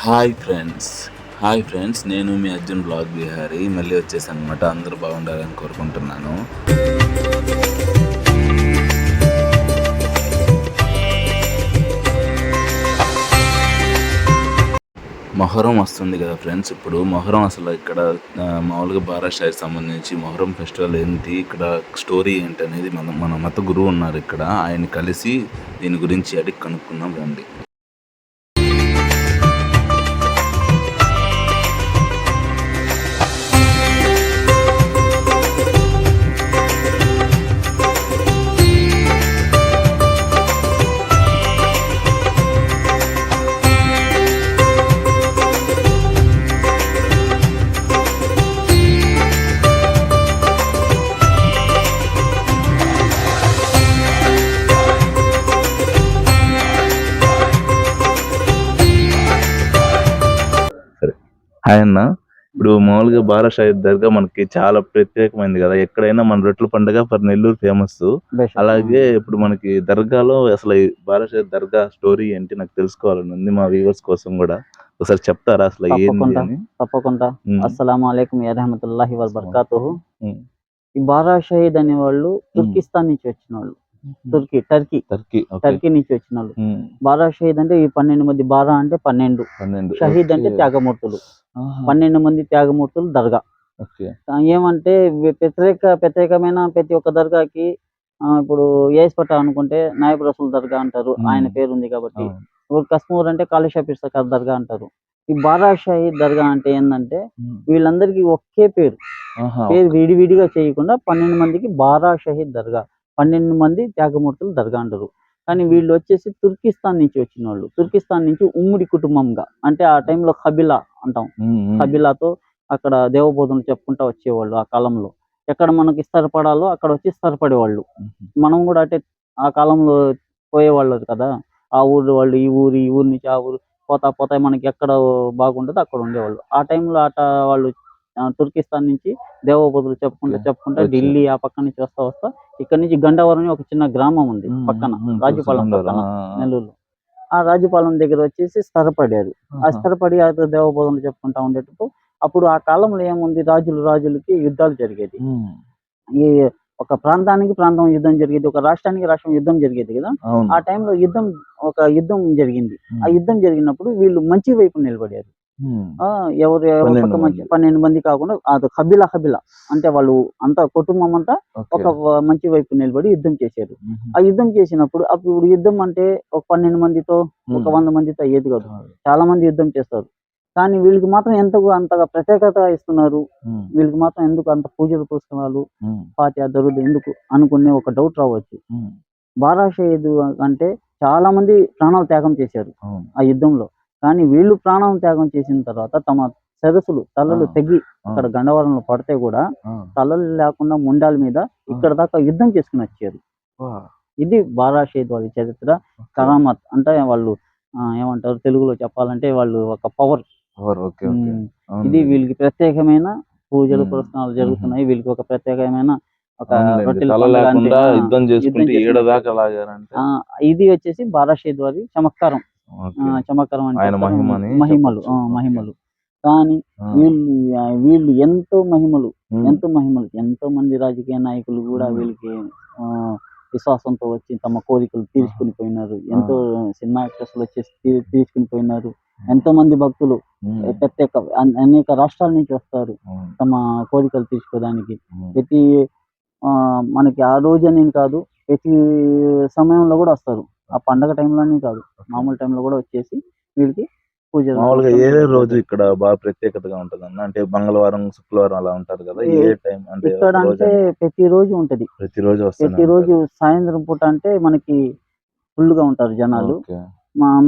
Hi friends నేను మీ Arjun blog Bihari మళ్ళీ వచ్చేసాను అనమాట. అందరూ బాగుండాలని కోరుకుంటున్నాను. మొహరం వస్తుంది కదా ఫ్రెండ్స్. ఇప్పుడు మొహరం అసలు ఇక్కడ మామూలుగా బారాషాయికి సంబంధించి మొహరం ఫెస్టివల్ ఏంటి, ఇక్కడ స్టోరీ ఏంటి అనేది మన మత గురువు ఉన్నారు ఇక్కడ, ఆయన కలిసి దీని గురించి అడిగి కనుక్కుందాం రండి. హాయ్ అన్న, ఇప్పుడు మామూలుగా బారాషాహిద్ దర్గా మనకి చాలా ప్రత్యేకమైంది కదా. ఎక్కడైనా మన రొట్టెల పండుగ ఫర్ నెల్లూరు ఫేమస్. అలాగే ఇప్పుడు మనకి దర్గాలో అసలు ఈ బారాషాహిద్ దర్గా స్టోరీ ఏంటి నాకు తెలుసుకోవాలని ఉంది, మా వ్యూవర్స్ కోసం కూడా ఒకసారి చెప్తారా అసలు ఏంటి అని? తప్పకుండా. అస్సలాము అలైకుం వరహ్మతుల్లాహి వబరకాతుహు. ఈ బారాషాహిద్ అనే వాళ్ళు తుర్కిస్తాన్ నుంచి వచ్చిన వాళ్ళు, టర్కీ నుంచి వచ్చిన వాళ్ళు. బారాషాహిద్ అంటే ఈ 12 మంది, బారా అంటే 12, షహీద్ అంటే త్యాగమూర్తులు. 12 మంది త్యాగమూర్తులు దర్గా. ఏమంటే ప్రత్యేకమైన ప్రతి ఒక్క దర్గాకి ఇప్పుడు ఏస్పట అనుకుంటే నాయబ్ రసూల్ దర్గా అంటారు, ఆయన పేరు ఉంది కాబట్టి. ఇప్పుడు కశ్మూర్ అంటే కాళీషాపీర్ సర్కార్ దర్గా అంటారు. ఈ బారాషాహిద్ దర్గా అంటే ఏంటంటే వీళ్ళందరికీ ఒకే పేరు విడివిడిగా చేయకుండా 12 మందికి బారాషాహిద్ దర్గా, 12 మంది త్యాగమూర్తులు దర్గా అంటారు. కానీ వీళ్ళు వచ్చేసి తుర్కిస్తాన్ నుంచి వచ్చిన వాళ్ళు. తుర్కిస్తాన్ నుంచి ఉమ్మడి కుటుంబంగా, అంటే ఆ టైంలో కబిలా అంటాం, కబిలాతో అక్కడ దేవబోధనలు చెప్పుకుంటా వచ్చేవాళ్ళు. ఆ కాలంలో ఎక్కడ మనకి స్థిరపడాలో అక్కడ వచ్చి స్థిరపడేవాళ్ళు. మనం కూడా అంటే ఆ కాలంలో పోయేవాళ్ళు కదా, ఆ ఊరు వాళ్ళు ఈ ఊరు నుంచి ఆ ఊరు పోతా మనకి ఎక్కడ బాగుంటుందో అక్కడ ఉండేవాళ్ళు. ఆ టైంలో వాళ్ళు తుర్కిస్తాన్ నుంచి దేవబోధులు చెప్పుకుంటా ఢిల్లీ ఆ పక్క నుంచి వస్తా ఇక్కడ నుంచి గండవరం ఒక చిన్న గ్రామం ఉంది పక్కన, రాజుపాలెం పక్కన నెల్లూరులో. ఆ రాజుపాలెం దగ్గర వచ్చేసి స్థిరపడారు. ఆ స్థిరపడి దేవబోధనలు చెప్పుకుంటా ఉండేటప్పుడు అప్పుడు ఆ కాలంలో ఏముంది, రాజులకి యుద్ధాలు జరిగేది. ఈ ఒక ప్రాంతానికి ప్రాంతం యుద్ధం జరిగేది, ఒక రాష్ట్రానికి రాష్ట్రం యుద్ధం జరిగేది కదా. ఆ టైంలో ఒక యుద్ధం జరిగింది. ఆ యుద్ధం జరిగినప్పుడు వీళ్ళు మంచి వైపు నిలబడారు. ఎవరు 12 మంది కాకుండా అది కబిలా అంటే వాళ్ళు అంతా కుటుంబం అంతా ఒక మంచి వైపు నిలబడి యుద్ధం చేశారు. ఆ యుద్ధం చేసినప్పుడు అప్పుడు యుద్ధం అంటే ఒక 12 మందితో ఒక 100 మందితో అయ్యేది కాదు, చాలా మంది యుద్ధం చేస్తారు. కానీ వీళ్ళకి మాత్రం అంతగా ప్రత్యేకత ఇస్తున్నారు, వీళ్ళకి మాత్రం ఎందుకు అంత పూజలు పురస్కారాలు ఫాతిహా దరుదు ఎందుకు అనుకునే ఒక డౌట్ రావచ్చు. బారాషాహిద్ అంటే చాలా మంది ప్రాణాలు త్యాగం చేశారు ఆ యుద్ధంలో. కానీ వీళ్ళు ప్రాణం త్యాగం చేసిన తర్వాత తమ తలలు తెగి అక్కడ గండవరంలో పడితే కూడా తలలు లేకుండా ముండాల మీద ఇక్కడ దాకా యుద్ధం చేసుకుని వచ్చారు. ఇది బారాషాహిద్ వాళ్ళ చరిత్ర. కరామత్ అంటే వాళ్ళు ఏమంటారు తెలుగులో చెప్పాలంటే వాళ్ళు ఒక పవర్. ఇది వీళ్ళకి ప్రత్యేకమైన పూజలు పురస్కారాలు జరుగుతున్నాయి. వీళ్ళకి ఒక ప్రత్యేకమైన ఒక ఇది వచ్చేసి బారాషాహిద్ వారి చమత్కారం అంటే మహిమలు. కానీ వీళ్ళు ఎంతో మహిమలు. ఎంతో మంది రాజకీయ నాయకులు కూడా వీళ్ళకి విశ్వాసంతో వచ్చి తమ కోరికలు తీర్చుకుని పోయినారు. ఎంతో సినిమా యాక్టర్స్ వచ్చేసి తీర్చుకుని పోయినారు. ఎంతో మంది భక్తులు అనేక రాష్ట్రాల నుంచి వస్తారు తమ కోరికలు తీర్చుకోవడానికి. ప్రతి మనకి ఆ రోజు కాదు, ప్రతి సమయంలో కూడా వస్తారు. ఆ పండగ టైంలోనే కాదు, మామూలు టైంలో కూడా వచ్చేసి వీళ్ళకి పూజలు. మామూలుగా ఏ రోజు ఇక్కడ బాగా ప్రత్యేకతగా ఉంటది అన్న? అంటే మంగళవారం, శుక్రవారం అలా ఉంటారు కదా, ఏ టైం అంటే? ఇక్కడ అంటే ప్రతిరోజు ఉంటది, ప్రతిరోజు సాయంత్రం పూట అంటే మనకి ఫుల్ గా ఉంటారు జనాలు.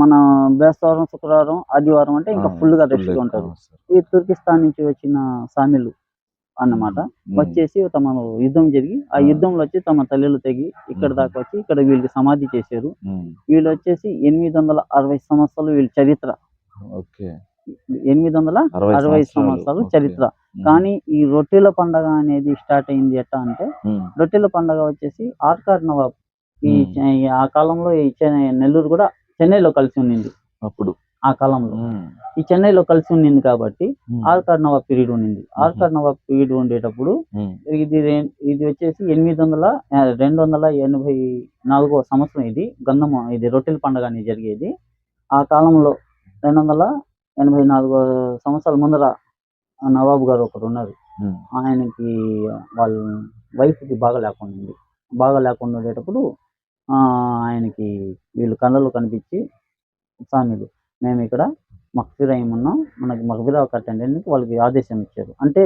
మన బేస్తవారం, శుక్రవారం, ఆదివారం అంటే ఇంకా ఫుల్ గా రష్ గా ఉంటారు. ఈ తుర్కిస్తాన్ నుంచి వచ్చిన సామిలు అన్నమాట వచ్చేసి తమ యుద్ధం జరిగి ఆ యుద్ధంలో వచ్చి తమ తల్లిలు తెగి ఇక్కడ దాకా వచ్చి ఇక్కడ వీళ్ళకి సమాధి చేశారు. వీళ్ళు వచ్చేసి 860 సంవత్సరాలు వీళ్ళ చరిత్ర. 860 సంవత్సరాలు చరిత్ర. కానీ ఈ రొట్టెల పండగ అనేది స్టార్ట్ అయింది ఎట్లా అంటే, రొట్టెల పండగ వచ్చేసి ఆర్కాడ్ నవాబ్ ఆ కాలంలో నెల్లూరు కూడా చెన్నైలో కలిసి ఉండింది. ఆ కాలంలో. ఈ చెన్నైలో కలిసి ఉండింది కాబట్టి ఆర్కాడ్ నవాబ్ పీరియడ్ ఉండింది. ఆర్కాడ్ నవాబ్ పీరియడ్ ఉండేటప్పుడు ఇది వచ్చేసి 284వ సంవత్సరం ఇది గంధము ఇది రొట్టెల పండుగ అనేది జరిగేది. ఆ కాలంలో 284 సంవత్సరాల ముందర నవాబు గారు ఒకరు ఉన్నారు. ఆయనకి వాళ్ళ వైఫ్కి బాగా లేకుండా ఉండేటప్పుడు ఆయనకి వీళ్ళు కళ్ళలో కనిపించి, స్వామిలు మేము ఇక్కడ మక్ఫిరా ఉన్నాం, మనకి మక్ఫిరా కట్టండి అని వాళ్ళకి ఆదేశం ఇచ్చారు. అంటే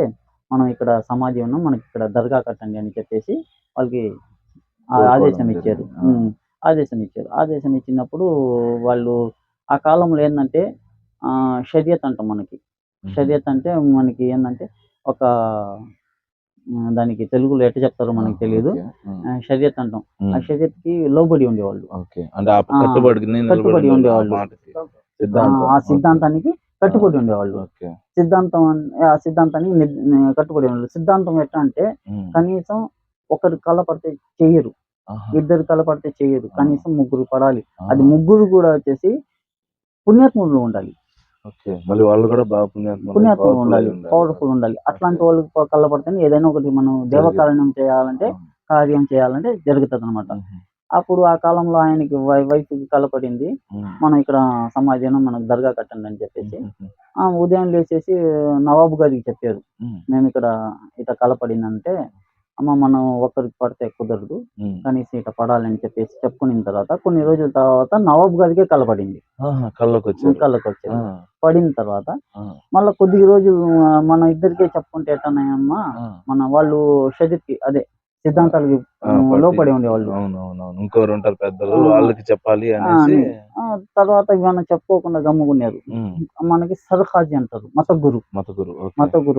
మనం ఇక్కడ సమాధి ఉన్నాం, మనకి ఇక్కడ దర్గా కట్టండి అని చెప్పేసి వాళ్ళకి ఆదేశం ఇచ్చారు. ఆదేశం ఇచ్చినప్పుడు వాళ్ళు ఆ కాలంలో ఏంటంటే షరియత్ అంటాం మనకి. షరియత్ అంటే మనకి ఏంటంటే ఒక దానికి తెలుగులో ఎట్లా చెప్తారో మనకి తెలియదు. షరియత్ అంటాం. ఆ షరియత్ కి లోబడి ఉండేవాళ్ళు, కట్టుబడి ఉండేవాళ్ళు, ఆ సిద్ధాంతానికి కట్టుబడి ఉండేవాళ్ళు. ఆ సిద్ధాంతాన్ని కట్టుబడి ఉండేవాళ్ళు. సిద్ధాంతం ఎట్లా అంటే కనీసం ఒకరు కలపడితే చెయ్యరు, ఇద్దరు కలపడితే చెయ్యరు, కనీసం ముగ్గురు పడాలి. అది ముగ్గురు కూడా వచ్చేసి పుణ్యాత్ములు ఉండాలి, పుణ్యాత్ములు ఉండాలి, పవర్ఫుల్ ఉండాలి. అట్లాంటి వాళ్ళు కళ్ళపడితేనే ఏదైనా ఒకటి మనం కార్యం చేయాలంటే జరుగుతుంది అనమాట. అప్పుడు ఆ కాలంలో ఆయనకి వైఫ్ కలపడింది, మనం ఇక్కడ సమాజంలో మనకు దర్గా కట్టండి అని చెప్పేసి ఉదయం లేచేసి నవాబు గారికి చెప్పారు, మేము ఇక్కడ ఇట్లా కలపడిందంటే అమ్మ మనం ఒక్కరికి పడితే కుదరదు, కనీసం ఇట్లా పడాలని చెప్పేసి చెప్పుకున్న తర్వాత కొన్ని రోజుల తర్వాత నవాబు గారికే కలపడింది, కళ్ళకి వచ్చింది. పడిన తర్వాత మళ్ళీ కొద్ది రోజులు మన ఇద్దరికే చెప్పుకుంటే ఎట్టన్నాయమ్మా, మన వాళ్ళు షరీఫ్కి అదే సిద్ధాంతాలకి లోపడి ఉండేవాళ్ళు, ఇంకోరు ఉంటారు పెద్దలు, వాళ్ళకి చెప్పాలి అనేసి తర్వాత మనం చెప్పుకోకుండా గమ్ముకున్నారు. మనకి సర్ఖాజీ అంటారు, మతగురు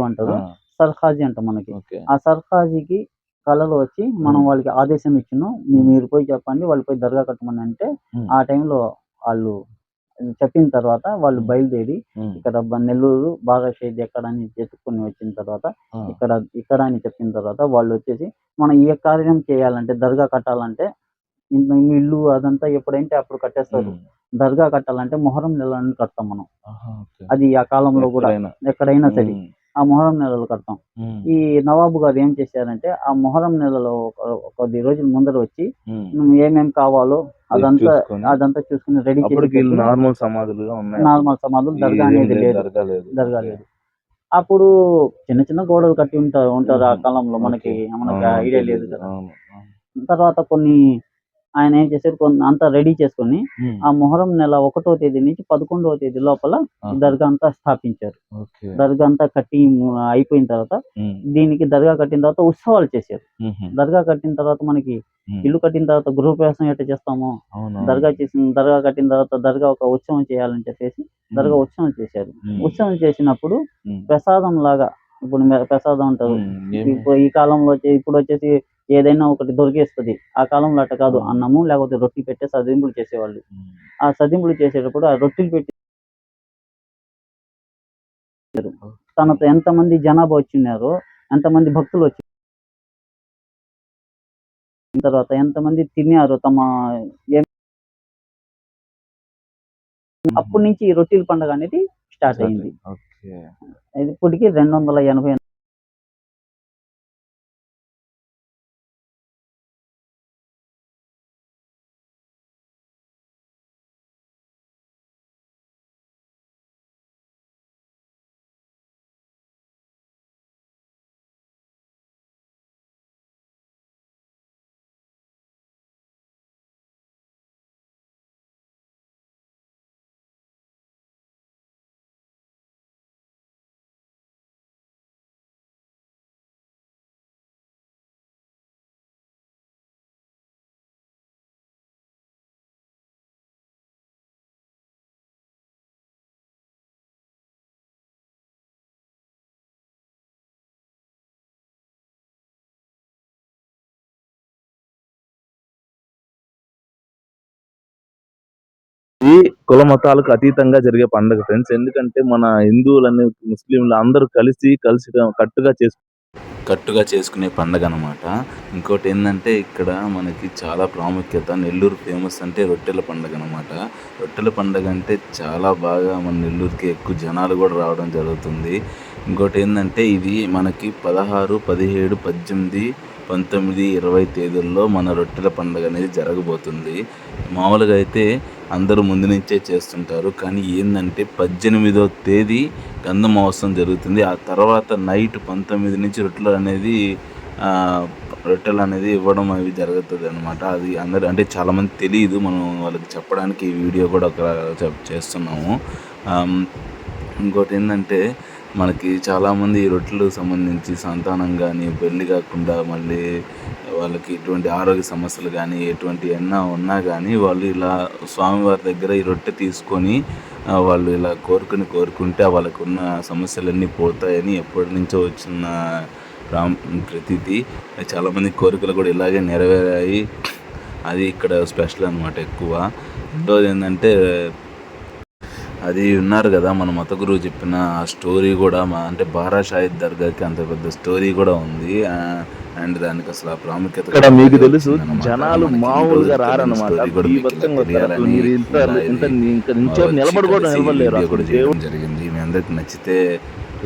అంటారు, సర్ఖాజీ అంటాం మనకి. ఆ సర్ఖాజీకి కళలో వచ్చి మనం వాళ్ళకి ఆదేశం ఇచ్చినాం, మీరు పోయి చెప్పండి వాళ్ళు పోయి దర్గా కట్టమని అంటే ఆ టైంలో వాళ్ళు చెప్పిన తర్వాత వాళ్ళు బయలుదేరి ఇక్కడ నెల్లూరు బాగా షేడ్ ఎక్కడ అని చెప్పుకొని వచ్చిన తర్వాత ఇక్కడ అని చెప్పిన తర్వాత వాళ్ళు వచ్చేసి మనం ఏ కార్యం చేయాలంటే దర్గా కట్టాలంటే ఇల్లు అదంతా ఎప్పుడంటే అప్పుడు కట్టేస్తారు. దర్గా కట్టాలంటే మొహరం నెలని కడతాం మనం. అది ఆ కాలంలో కూడా ఎక్కడైనా సరే ఆ మొహరం నెలలు కడతాం. ఈ నవాబు గారు ఏం చేశారంటే ఆ మొహరం నెలలో కొద్ది రోజుల ముందర వచ్చి ఏమేం కావాలో అదంతా చూసుకుని రెడీ చేసి నార్మల్ సమాధులు, దర్గా అనేది దర్గా లేదు. అప్పుడు చిన్న చిన్న గోడలు కట్టి ఉంటారు ఆ కాలంలో, మనకి ఐడియా లేదు కదా. తర్వాత కొన్ని ఆయన ఏం చేశారు, అంతా రెడీ చేసుకుని ఆ మొహరం నెల 1వ తేదీ నుంచి 11వ తేదీ లోపల దర్గా అంతా స్థాపించారు. దర్గా అంతా కట్టి అయిపోయిన తర్వాత దీనికి దర్గా కట్టిన తర్వాత ఉత్సవాలు చేశారు. దర్గా కట్టిన తర్వాత మనకి ఇల్లు కట్టిన తర్వాత గృహప్రవేశం ఎట్లా చేస్తామో దర్గా కట్టిన తర్వాత దర్గా ఒక ఉత్సవం చేయాలని చెప్పేసి దర్గా ఉత్సవం చేశారు. ఉత్సవం చేసినప్పుడు ప్రసాదం లాగా, ఇప్పుడు ప్రసాదం అంటారు, ఈ కాలంలో ఇప్పుడు వచ్చేసి ఏదైనా ఒకటి దొరికేస్తుంది. ఆ కాలంలో అట్ట కాదు, అన్నము లేకపోతే రొట్టి పెట్టే సదింపులు చేసేవాళ్ళు. ఆ సదింపులు చేసేటప్పుడు ఆ రొట్టెలు పెట్టి తనతో ఎంతమంది జనాభా వచ్చినారో, ఎంతమంది భక్తులు వచ్చిన తర్వాత ఎంతమంది తిన్నారో అప్పటి నుంచి ఈ రొట్టెల పండుగ అనేది స్టార్ట్ అయింది. ఇప్పటికి 280 ఈ కుల మతాలకు అతీతంగా జరిగే పండుగ ఫ్రెండ్స్. ఎందుకంటే మన హిందువులని ముస్లింలు అందరూ కలిసి కట్టుగా చేసుకుంటారు. కట్టుగా చేసుకునే పండగ అనమాట. ఇంకోటి ఏంటంటే ఇక్కడ మనకి చాలా ప్రాముఖ్యత. నెల్లూరు ఫేమస్ అంటే రొట్టెల పండగ అనమాట. రొట్టెల పండగ అంటే చాలా బాగా మన నెల్లూరుకి ఎక్కువ జనాలు కూడా రావడం జరుగుతుంది. ఇంకోటి ఏంటంటే ఇది మనకి 16, 17, 18, 19, 20 తేదీల్లో మన రొట్టెల పండుగ అనేది జరగబోతుంది. మామూలుగా అయితే అందరూ ముందు నుంచే చేస్తుంటారు. కానీ ఏంటంటే 18వ తేదీ గంధ మహోత్సవం జరుగుతుంది. ఆ తర్వాత నైట్ 19 నుంచి రొట్టెలు అనేది ఇవ్వడం అవి జరుగుతుంది అనమాట. అది అందరూ అంటే చాలామంది తెలియదు. మనం వాళ్ళకి చెప్పడానికి ఈ వీడియో కూడా చేస్తున్నాము. ఇంకోటి ఏంటంటే మనకి చాలామంది ఈ రొట్టెలకు సంబంధించి సంతానం కానీ, పెళ్ళి కాకుండా మళ్ళీ వాళ్ళకి ఎటువంటి ఆరోగ్య సమస్యలు కానీ ఎటువంటి ఎన్నో ఉన్నా కానీ వాళ్ళు ఇలా స్వామివారి దగ్గర ఈ రొట్టె తీసుకొని వాళ్ళు ఇలా కోరుకుంటే వాళ్ళకున్న సమస్యలన్నీ పోతాయని ఎప్పటి నుంచో వచ్చిన ప్రతీతి. చాలామంది కోరికలు కూడా ఇలాగే నెరవేరాయి. అది ఇక్కడ స్పెషల్ అనమాట ఎక్కువ. రెండోది ఏంటంటే అది ఉన్నారు కదా మన మత గురువు చెప్పిన ఆ స్టోరీ కూడా అంటే బారా షాహిద్ దర్గాకి అంత పెద్ద స్టోరీ కూడా ఉంది. అండ్ దానికి అసలు ఆ ప్రాముఖ్యత ఇక్కడ మీకు తెలుసు, జనాలు మామూలుగా రారన్నమాట. నిలబడలేరు జరిగింది. మీ అందరికి నచ్చితే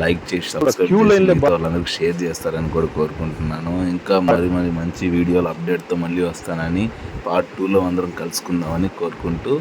లైక్ చేసి సబ్స్క్రైబ్ చేసి వాళ్ళందరికీ షేర్ చేస్తారని కూడా కోరుకుంటున్నాను. ఇంకా మరి మంచి వీడియోలు అప్డేట్తో మళ్ళీ వస్తానని, పార్ట్ 2లో అందరం కలుసుకుందామని కోరుకుంటూ